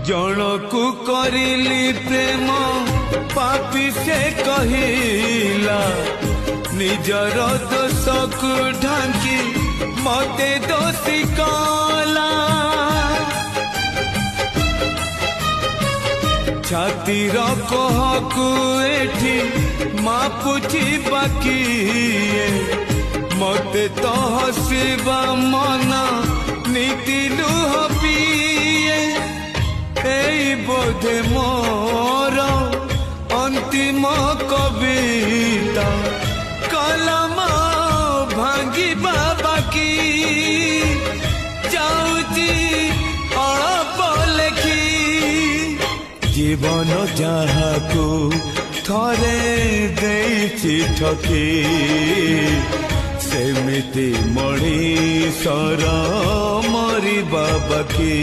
जनकु करिली प्रेम पापी से कहिला निजर दोषकु ढांकी मते दोषी कला छातीर कहकु एठी मापुची बाकी मते तो हसीबा मन नीति लुह पिए बोधे मोर अंतिम कविता कलम भांगी बाकी जाऊची अल्प लेखी जीवन जहाको थरे देछि ठकी सेमिति मणिषर मरिबा बाकी।